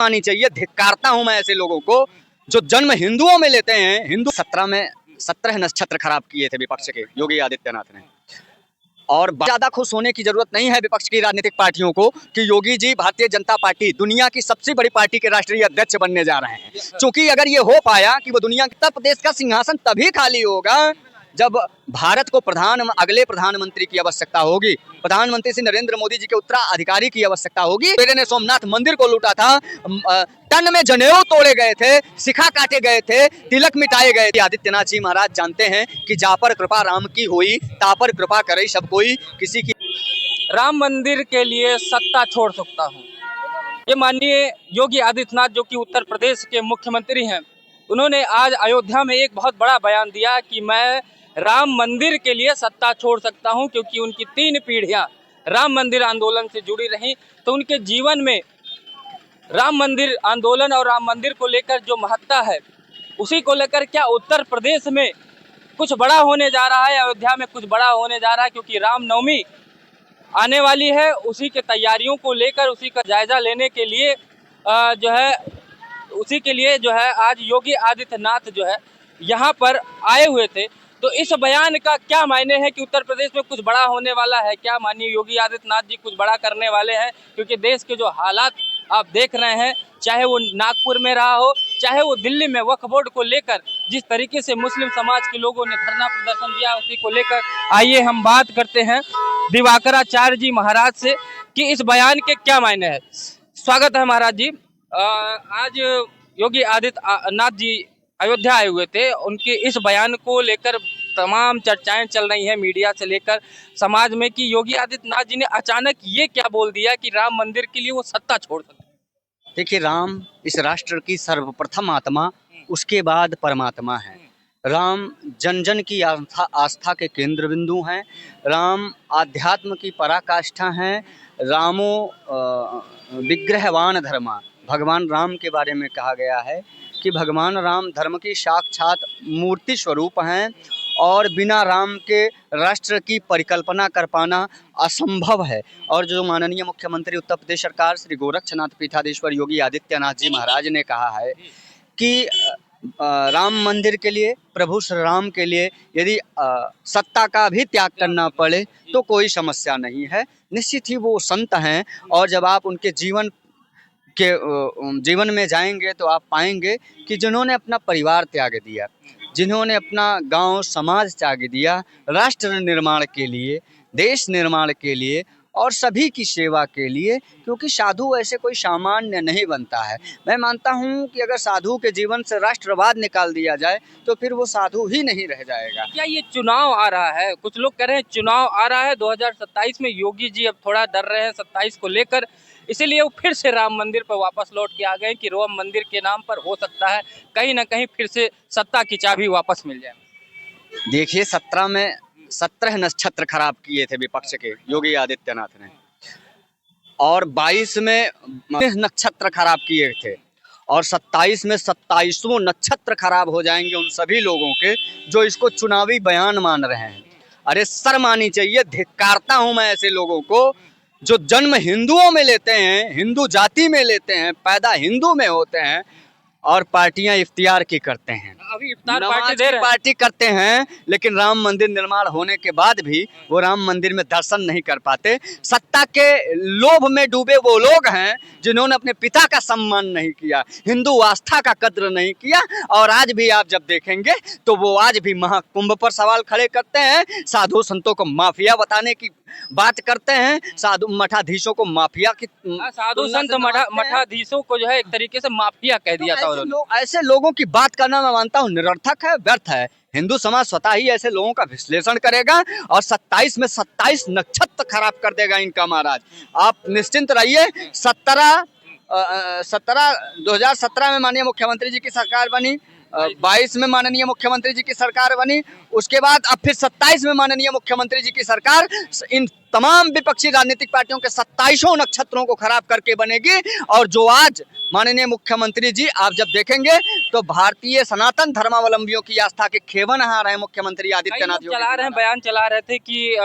आनी चाहिए। धिक्कारता हूं मैं ऐसे लोगों को जो जन्म हिंदुओं में लेते हैं। हिंदू 17 नक्षत्र खराब किए थे विपक्ष के योगी आदित्यनाथ ने। और ज्यादा खुश होने की जरूरत नहीं है विपक्ष की राजनीतिक पार्टियों को कि योगी जी भारतीय जनता पार्टी दुनिया की सबसे बड़ी पार्टी के राष्ट्रीय अध्यक्ष बनने जा रहे हैं। क्योंकि अगर ये हो पाया कि वो दुनिया के उत्तर प्रदेश का सिंहासन तभी खाली होगा जब भारत को अगले प्रधानमंत्री की आवश्यकता होगी। प्रधानमंत्री श्री नरेंद्र मोदी जी के उत्तराधिकारी की आवश्यकता होगी। मेरे ने सोमनाथ मंदिर को लूटा था, तन में जनेऊ तोड़े गए थे, शिखा काटे गए थे, तिलक मिटाए गए थे। आदित्यनाथ जी महाराज जानते हैं कि जा पर कृपा राम की हुई, ता पर कृपा करे सब कोई। किसी की राम मंदिर के लिए सत्ता छोड़ सकता हूँ, ये माननीय योगी आदित्यनाथ जो कि उत्तर प्रदेश के मुख्यमंत्री हैं, उन्होंने आज अयोध्या में एक बहुत बड़ा बयान दिया कि मैं राम मंदिर के लिए सत्ता छोड़ सकता हूं, क्योंकि उनकी 3 पीढ़ियां राम मंदिर आंदोलन से जुड़ी रहीं। तो उनके जीवन में राम मंदिर आंदोलन और राम मंदिर को लेकर जो महत्ता है, उसी को लेकर क्या उत्तर प्रदेश में कुछ बड़ा होने जा रहा है, अयोध्या में कुछ बड़ा होने जा रहा है, क्योंकि रामनवमी आने वाली है। उसी के तैयारियों को लेकर, उसी का जायजा लेने के लिए जो है आज योगी आदित्यनाथ जो है यहाँ पर आए हुए थे। तो इस बयान का क्या मायने है कि उत्तर प्रदेश में कुछ बड़ा होने वाला है? क्या माननीय योगी आदित्यनाथ जी कुछ बड़ा करने वाले हैं? क्योंकि देश के जो हालात आप देख रहे हैं, चाहे वो नागपुर में रहा हो, चाहे वो दिल्ली में वक्फ बोर्ड को लेकर जिस तरीके से मुस्लिम समाज के लोगों ने धरना प्रदर्शन दिया, उसी को लेकर आइए हम बात करते हैं दिवाकराचार्य जी महाराज से कि इस बयान के क्या मायने हैं। स्वागत है महाराज जी। आज योगी आदित्यनाथ जी अयोध्या आए हुए थे, उनके इस बयान को लेकर तमाम चर्चाएं चल रही हैं मीडिया से लेकर समाज में कि योगी आदित्यनाथ जी ने अचानक ये क्या बोल दिया कि राम मंदिर के लिए वो सत्ता छोड़ सकते हैं। देखिए, राम इस राष्ट्र की सर्वप्रथम आत्मा, उसके बाद परमात्मा है। राम जन जन की आस्था के केंद्र बिंदु हैं। राम आध्यात्म की पराकाष्ठा हैं। रामो विग्रहवान धर्मा, भगवान राम के बारे में कहा गया है कि भगवान राम धर्म की साक्षात मूर्ति स्वरूप हैं और बिना राम के राष्ट्र की परिकल्पना कर पाना असंभव है। और जो माननीय मुख्यमंत्री उत्तर प्रदेश सरकार श्री गोरक्षनाथ पीठाधीश्वर योगी आदित्यनाथ जी महाराज ने कहा है कि राम मंदिर के लिए, प्रभु श्री राम के लिए यदि सत्ता का भी त्याग करना पड़े तो कोई समस्या नहीं है। निश्चित ही वो संत हैं और जब आप उनके जीवन में जाएंगे तो आप पाएंगे कि जिन्होंने अपना परिवार त्याग दिया, जिन्होंने अपना गांव समाज त्याग दिया राष्ट्र निर्माण के लिए, देश निर्माण के लिए और सभी की सेवा के लिए, क्योंकि साधु ऐसे कोई सामान्य नहीं बनता है। मैं मानता हूं कि अगर साधु के जीवन से राष्ट्रवाद निकाल दिया जाए तो फिर वो साधु ही नहीं रह जाएगा। क्या ये चुनाव आ रहा है, कुछ लोग कह रहे हैं चुनाव आ रहा है 2027 में, योगी जी अब थोड़ा डर रहे हैं 27 को लेकर, इसीलिए वो फिर से राम मंदिर पर वापस लौट के आ गए कि राम मंदिर के नाम पर हो सकता है कहीं ना कहीं फिर से सत्ता की चाबी वापस मिल जाए। देखिए, 17 नक्षत्र खराब किए थे विपक्ष के योगी आदित्यनाथ ने और 22 में नक्षत्र खराब किए थे और 27 में 27वां नक्षत्र खराब हो जाएंगे उन सभी लोगों के जो इसको चुनावी बयान मान रहे हैं। अरे शर्म आनी चाहिए। धिक्कारता हूं मैं ऐसे लोगों को जो जन्म हिंदुओं में लेते हैं, हिंदू जाति में लेते हैं, पैदा हिंदू में होते हैं और पार्टियां इफ्तियार की करते हैं। अभी इफ्तार पार्टी करते हैं, लेकिन राम मंदिर निर्माण होने के बाद भी वो राम मंदिर में दर्शन नहीं कर पाते। सत्ता के लोभ में डूबे वो लोग हैं जिन्होंने अपने पिता का सम्मान नहीं किया, हिंदू आस्था का कद्र नहीं किया। और आज भी आप जब देखेंगे तो वो आज भी महाकुंभ पर सवाल खड़े करते हैं, साधु संतों को माफिया बताने की बात करते हैं, साधु मठाधीशों को माफिया की, साधु संत मठाधीशों को जो है एक तरीके से माफिया कह दिया था। ऐसे लोगों की बात करना मैं मानता हूँ निरर्थक है, व्यर्थ है। हिंदू समाज स्वतः ही ऐसे लोगों का विश्लेषण करेगा और 27 में 27 नक्षत्र खराब कर देगा इनका महाराज। आप निश्चिंत रहिए। 2017 में माननीय मुख्यमंत्री जी की सरकार बनी, 22 में माननीय मुख्यमंत्री जी की सरकार बनी, उसके बाद अब फिर 27 में माननीय मुख्यमंत्री जी की सरकार इन तमाम विपक्षी राजनीतिक पार्टियों के 27 नक्षत्रों को खराब करके बनेगी। और जो आज माननीय मुख्यमंत्री जी आप जब देखेंगे तो भारतीय सनातन धर्मावलंबियों की आस्था के खेवन हार है मुख्यमंत्री आदित्यनाथ चला रहे हैं, बयान चला रहे थे कि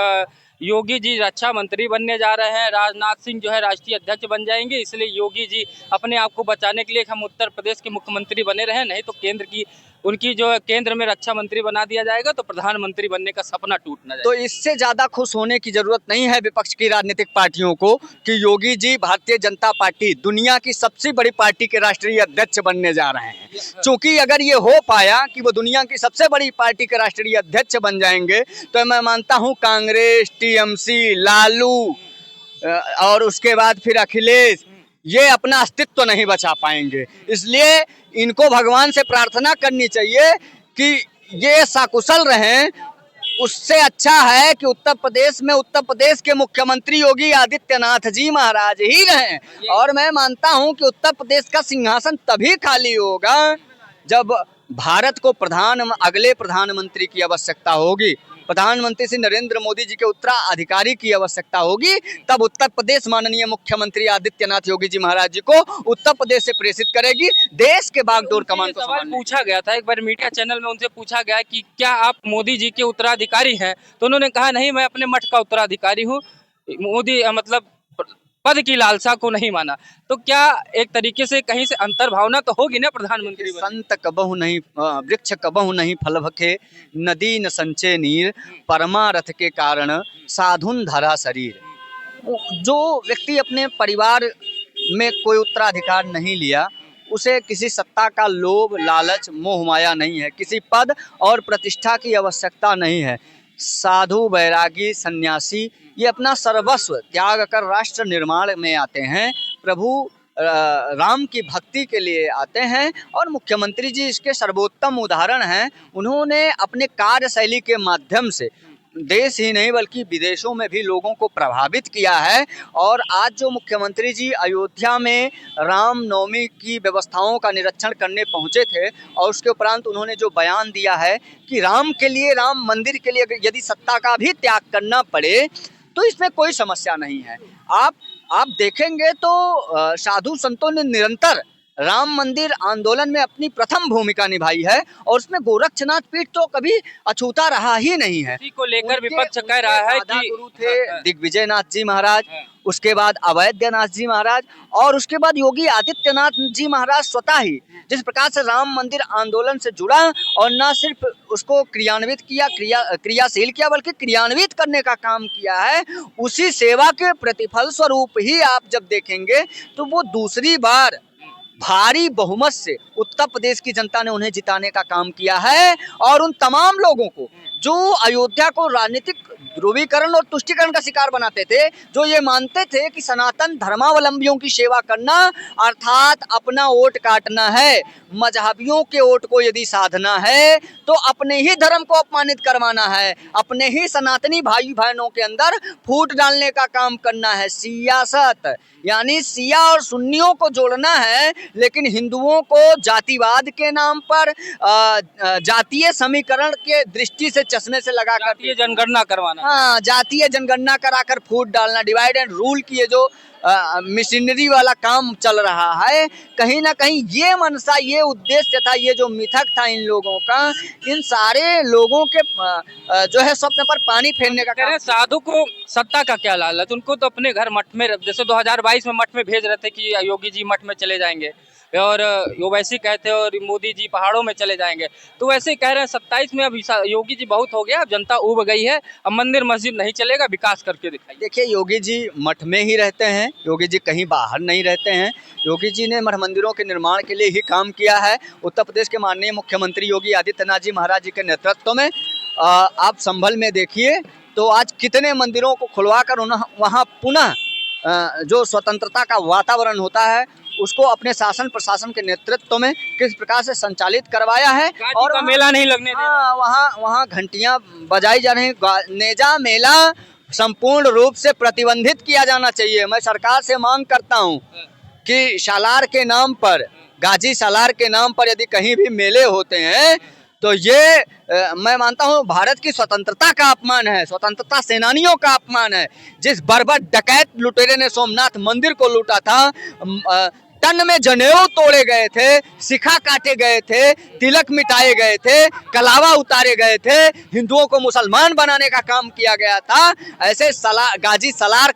योगी जी रक्षा मंत्री बनने जा रहे हैं, राजनाथ सिंह जो है राष्ट्रीय अध्यक्ष बन जाएंगे, इसलिए योगी जी अपने आप को बचाने के लिए हम उत्तर प्रदेश के मुख्यमंत्री बने रहे, नहीं तो केंद्र की उनकी जो है केंद्र में रक्षा मंत्री बना दिया जाएगा तो प्रधानमंत्री बनने का सपना टूट न जाए। तो इससे ज्यादा खुश होने की जरूरत नहीं है विपक्ष की राजनीतिक पार्टियों को कि योगी जी भारतीय जनता पार्टी दुनिया की सबसे बड़ी पार्टी के राष्ट्रीय अध्यक्ष बनने जा रहे हैं। क्योंकि अगर ये हो पाया कि वो दुनिया की सबसे बड़ी पार्टी के राष्ट्रीय अध्यक्ष बन जाएंगे तो मैं मानता हूँ कांग्रेस, टीएमसी, लालू और उसके बाद फिर अखिलेश ये अपना अस्तित्व नहीं बचा पाएंगे। इसलिए इनको भगवान से प्रार्थना करनी चाहिए कि ये सकुशल रहें। उससे अच्छा है कि उत्तर प्रदेश के मुख्यमंत्री योगी आदित्यनाथ जी महाराज ही रहें। और मैं मानता हूं कि उत्तर प्रदेश का सिंहासन तभी खाली होगा जब भारत को अगले प्रधानमंत्री की आवश्यकता होगी, प्रधानमंत्री श्री नरेंद्र मोदी जी के उत्तराधिकारी की आवश्यकता होगी, तब उत्तर प्रदेश माननीय मुख्यमंत्री आदित्यनाथ योगी जी महाराज जी को उत्तर प्रदेश से प्रेषित करेगी देश के बागडोर कमान को सवाल पूछा गया था एक बार मीडिया चैनल में, उनसे पूछा गया कि क्या आप मोदी जी के उत्तराधिकारी हैं, तो उन्होंने कहा नहीं, मैं अपने मठ का उत्तराधिकारी हूँ, मोदी मतलब पद की लालसा को नहीं माना। तो क्या एक तरीके से कहीं से अंतर्भावना तो होगी ना प्रधानमंत्री? संत कबहु नहीं वृक्ष कबहु नहीं फल भखे, नदी न संचय नीर, परमारथ के कारण साधुन धरा शरीर। जो व्यक्ति अपने परिवार में कोई उत्तराधिकार नहीं लिया उसे किसी सत्ता का लोभ, लालच, मोह माया नहीं है, किसी पद और प्रतिष्ठा की आवश्यकता नहीं है। साधु, बैरागी, सन्यासी ये अपना सर्वस्व त्याग कर राष्ट्र निर्माण में आते हैं, प्रभु राम की भक्ति के लिए आते हैं। और मुख्यमंत्री जी इसके सर्वोत्तम उदाहरण हैं। उन्होंने अपने कार्यशैली के माध्यम से देश ही नहीं बल्कि विदेशों में भी लोगों को प्रभावित किया है। और आज जो मुख्यमंत्री जी अयोध्या में राम नवमी की व्यवस्थाओं का निरीक्षण करने पहुंचे थे और उसके उपरांत उन्होंने जो बयान दिया है कि राम के लिए, राम मंदिर के लिए यदि सत्ता का भी त्याग करना पड़े तो इसमें कोई समस्या नहीं है। आप देखेंगे तो साधु संतों ने निरंतर राम मंदिर आंदोलन में अपनी प्रथम भूमिका निभाई है और उसमें गोरक्षनाथ पीठ तो कभी अछूता रहा ही नहीं है। इसी को लेकर विपक्ष कह रहा है कि गुरु थे दिग्विजय नाथ जी महाराज, उसके बाद अवैधनाथ जी महाराज और उसके बाद योगी आदित्यनाथ जी महाराज स्वतः ही जिस प्रकार से राम मंदिर आंदोलन से जुड़ा और न सिर्फ उसको क्रियान्वित किया, क्रियाशील किया, बल्कि क्रियान्वित करने का काम किया है, उसी सेवा के प्रतिफल स्वरूप ही आप जब देखेंगे तो वो दूसरी बार भारी बहुमत से उत्तर प्रदेश की जनता ने उन्हें जिताने का काम किया है। और उन तमाम लोगों को जो अयोध्या को राजनीतिक ध्रुवीकरण और तुष्टीकरण का शिकार बनाते थे, जो ये मानते थे कि सनातन धर्मावलंबियों की सेवा करना अर्थात अपना वोट काटना है, मजहबियों के वोट को यदि साधना है तो अपने ही धर्म को अपमानित करवाना है, अपने ही सनातनी भाई बहनों के अंदर फूट डालने का काम करना है। सियासत यानी सिया और सुन्नियों को जोड़ना है, लेकिन हिंदुओं को जातिवाद के नाम पर जातीय समीकरण के दृष्टि से चश्मे से लगाकर जातीय जनगणना करवाना, हाँ, जातीय जनगणना कराकर फूट डालना, डिवाइड एंड रूल की ये जो मिशनरी वाला काम चल रहा है, कहीं ना कहीं ये मनसा, ये उद्देश्य था, ये जो मिथक था इन लोगों का, इन सारे लोगों के जो है स्वप्न पर पानी फेरने का काम। साधु को सत्ता का क्या लालच, उनको तो अपने घर मठ में, जैसे 2022 में मठ में भेज रहे थे कि योगी जी मठ में चले जाएंगे और ओवैसी कहते और मोदी जी पहाड़ों में चले जाएंगे, तो वैसे ही कह रहे हैं 27 में अब योगी जी बहुत हो गया, अब जनता उब गई है, अब मंदिर मस्जिद नहीं चलेगा, विकास करके दिखाइए। देखिए, योगी जी मठ में ही रहते हैं, योगी जी कहीं बाहर नहीं रहते हैं। योगी जी ने मठ मंदिरों के निर्माण के लिए ही काम किया है। उत्तर प्रदेश के माननीय मुख्यमंत्री योगी आदित्यनाथ जी महाराज जी के नेतृत्व में आप संभल में देखिए तो आज कितने मंदिरों को खुलवा कर वहाँ पुनः जो स्वतंत्रता का वातावरण होता है उसको अपने शासन प्रशासन के नेतृत्व में किस प्रकार से संचालित करवाया है। और का मेला नहीं लगने देना, वहाँ घंटियां बजाई जा रही, नेजा मेला संपूर्ण रूप से प्रतिबंधित किया जाना चाहिए। मैं सरकार से मांग करता हूँ कि सालार के नाम पर, गाजी सालार के नाम पर यदि कहीं भी मेले होते हैं तो ये मैं मानता हूँ भारत की स्वतंत्रता का अपमान है, स्वतंत्रता सेनानियों का अपमान है। जिस बर्बर डकैत लुटेरे ने सोमनाथ मंदिर को लूटा था, तन में जनेऊ तोड़े गए थे, शिखा काटे गए थे, तिलक मिटाए गए थे, कलावा उतारे गए थे, हिंदुओं को मुसलमान बनाने का काम किया गया था। ऐसे गाजी सलार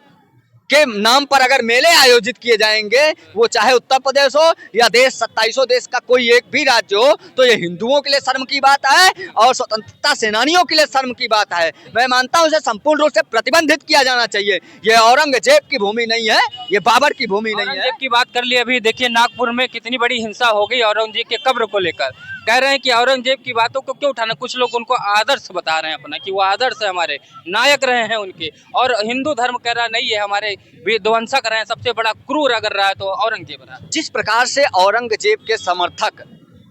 के नाम पर अगर मेले आयोजित किए जाएंगे, वो चाहे उत्तर प्रदेश हो या देश 27 देश का कोई एक भी राज्य हो, तो ये हिंदुओं के लिए शर्म की बात है और स्वतंत्रता सेनानियों के लिए शर्म की बात है। मैं मानता हूं इसे संपूर्ण रूप से प्रतिबंधित किया जाना चाहिए। ये औरंगजेब की भूमि नहीं है, ये बाबर की भूमि नहीं है। औरंगजेब की बात कर ली, अभी देखिए नागपुर में कितनी बड़ी हिंसा हो गई औरंगजेब के कब्र को लेकर। कह रहे हैं कि औरंगजेब की बातों को क्यों उठाना, कुछ लोग उनको आदर्श बता रहे हैं अपना, कि वो आदर्श है, हमारे नायक रहे हैं उनके, और हिंदू धर्म कह रहा नहीं है, हमारे विध्वंसक रहे हैं, सबसे बड़ा क्रूर अगर रहा है तो औरंगजेब रहा। जिस प्रकार से औरंगजेब के समर्थक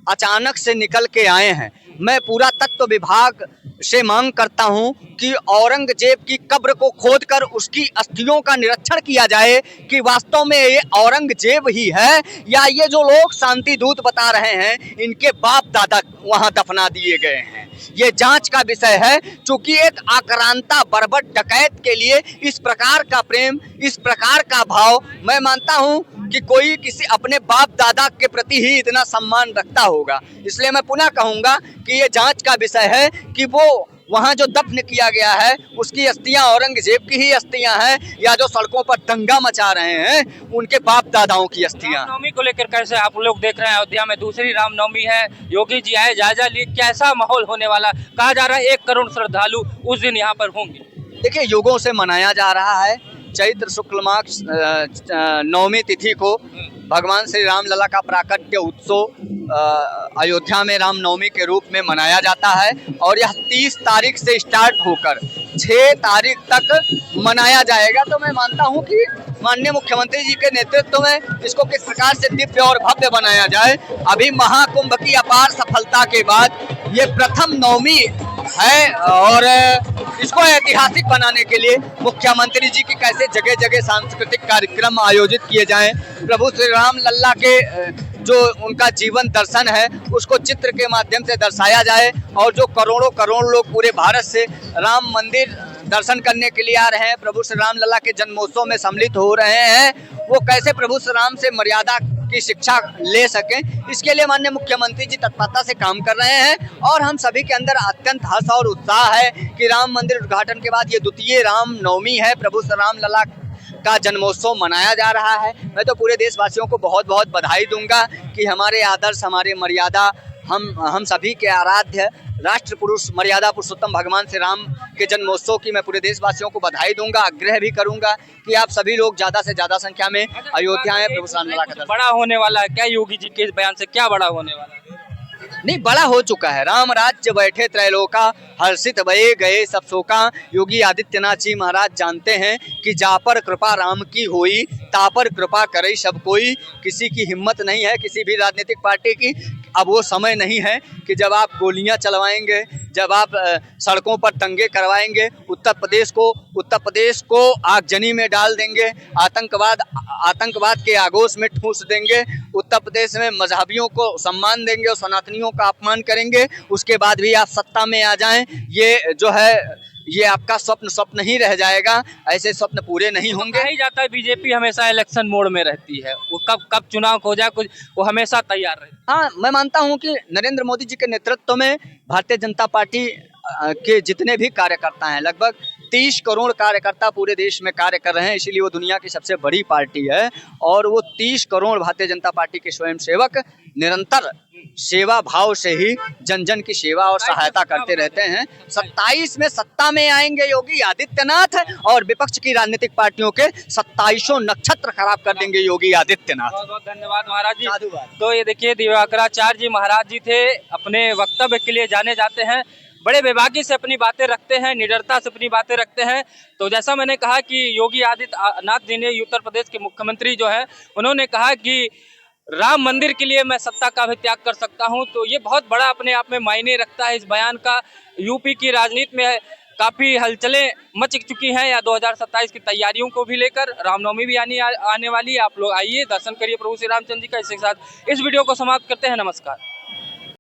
अचानक से निकल के आए हैं, मैं पूरा तत्व विभाग से मांग करता हूं कि औरंगजेब की कब्र को खोदकर उसकी अस्थियों का निरीक्षण किया जाए कि वास्तव में ये औरंगजेब ही है या ये जो लोग शांति दूत बता रहे हैं इनके बाप दादा वहां दफना दिए गए हैं। ये जांच का विषय है, चूंकि एक आक्रांता बर्बर डकैत के लिए इस प्रकार का प्रेम, इस प्रकार का भाव, मैं मानता हूं कि कोई किसी अपने बाप दादा के प्रति ही इतना सम्मान रखता होगा। इसलिए मैं पुनः कहूंगा कि ये जांच का विषय है कि वो वहां जो दफन किया गया है उसकी अस्थियां औरंगजेब की ही अस्थियां हैं या जो सड़कों पर दंगा मचा रहे हैं उनके बाप दादाओं की अस्थियां। रामनवमी को लेकर कैसे आप लोग देख रहे हैं, अयोध्या में दूसरी रामनवमी है, योगी जी आए, जायजा लिए, कैसा माहौल होने वाला, कहा जा रहा है 1 करोड़ श्रद्धालु उस दिन यहाँ पर होंगे। देखिए, युगों से मनाया जा रहा है, चैत्र शुक्ल मास नवमी तिथि को भगवान श्री राम लला का प्राकट्य उत्सव अयोध्या में रामनवमी के रूप में मनाया जाता है और यह 30 तारीख से स्टार्ट होकर 6 तारीख तक मनाया जाएगा। तो मैं मानता हूं कि माननीय मुख्यमंत्री जी के नेतृत्व में इसको किस प्रकार से दिव्य और भव्य बनाया जाए। अभी महाकुंभ की अपार सफलता के बाद ये प्रथम नवमी है और इसको ऐतिहासिक बनाने के लिए मुख्यमंत्री जी की कैसे जगह जगह सांस्कृतिक कार्यक्रम आयोजित किए जाएं, प्रभु श्री राम लल्ला के जो उनका जीवन दर्शन है उसको चित्र के माध्यम से दर्शाया जाए और जो करोड़ों करोड़ लोग पूरे भारत से राम मंदिर दर्शन करने के लिए आ रहे हैं, प्रभु श्री राम लल्ला के जन्मोत्सव में सम्मिलित हो रहे हैं, वो कैसे प्रभु श्री राम से मर्यादा की शिक्षा ले सकें, इसके लिए माननीय मुख्यमंत्री जी तत्परता से काम कर रहे हैं और हम सभी के अंदर अत्यंत हर्ष और उत्साह है कि राम मंदिर उद्घाटन के बाद ये द्वितीय राम नवमी है, प्रभु श्री राम लल्ला का जन्मोत्सव मनाया जा रहा है। मैं तो पूरे देशवासियों को बहुत बहुत बधाई दूंगा कि हमारे आदर्श, हमारे मर्यादा, हम सभी के आराध्य राष्ट्र पुरुष मर्यादा पुरुषोत्तम भगवान श्री राम के जन्मोत्सव की मैं पूरे देशवासियों को बधाई दूंगा। आग्रह भी करूंगा कि आप सभी लोग ज्यादा से ज्यादा संख्या में अयोध्या में प्रभु श्री राम लल्ला का दर्शन। बड़ा होने वाला है क्या योगी जी के इस बयान से, क्या बड़ा होने वाला है? नहीं, बड़ा हो चुका है। राम राज्य बैठे त्रैलोका, हर्षित भये गए सब शोका। योगी आदित्यनाथ जी महाराज जानते हैं कि जा पर कृपा राम की होई, ता पर कृपा करे सब कोई। किसी की हिम्मत नहीं है, किसी भी राजनीतिक पार्टी की। अब वो समय नहीं है कि जब आप गोलियां चलवाएंगे, जब आप सड़कों पर दंगे करवाएंगे, उत्तर प्रदेश को आगजनी में डाल देंगे, आतंकवाद के आगोश में ठूंस देंगे, उत्तर प्रदेश में मजहबियों को सम्मान देंगे और सनातनियों का अपमान करेंगे, उसके बाद भी आप सत्ता में आ जाएं, ये जो है ये आपका स्वप्न ही रह जाएगा। ऐसे स्वप्न पूरे नहीं होंगे। कहा जाता है बीजेपी हमेशा इलेक्शन मोड में रहती है, वो कब चुनाव हो जाए कुछ वो हमेशा तैयार रहती है। हाँ, मैं मानता हूँ कि नरेंद्र मोदी जी के नेतृत्व में भारतीय जनता पार्टी के जितने भी कार्यकर्ता हैं, लगभग 30 करोड़ कार्यकर्ता पूरे देश में कार्य कर रहे हैं, इसीलिए वो दुनिया की सबसे बड़ी पार्टी है और वो 30 करोड़ भारतीय जनता पार्टी के स्वयंसेवक निरंतर सेवा भाव से ही जन जन की सेवा और सहायता करते रहते हैं। 27 में सत्ता में आएंगे योगी आदित्यनाथ और विपक्ष की राजनीतिक पार्टियों के 27 नक्षत्र खराब कर देंगे योगी आदित्यनाथ। बहुत बहुत धन्यवाद महाराज जी। तो ये देखिए दिवाकराचार्य जी महाराज जी थे, अपने वक्तव्य के लिए जाने जाते हैं, बड़े बेबाकी से अपनी बातें रखते हैं, निडरता से अपनी बातें रखते हैं। तो जैसा मैंने कहा कि योगी आदित्यनाथ जी ने, उत्तर प्रदेश के मुख्यमंत्री जो है, उन्होंने कहा कि राम मंदिर के लिए मैं सत्ता का भी त्याग कर सकता हूं, तो ये बहुत बड़ा अपने आप में मायने रखता है। इस बयान का यूपी की राजनीति में काफ़ी हलचलें मच चुकी हैं या 2027 की तैयारियों को भी लेकर। रामनवमी भी आने वाली है, आप लोग आइए दर्शन करिए प्रभु श्री रामचंद्र जी का। इसके साथ इस वीडियो को समाप्त करते हैं। नमस्कार।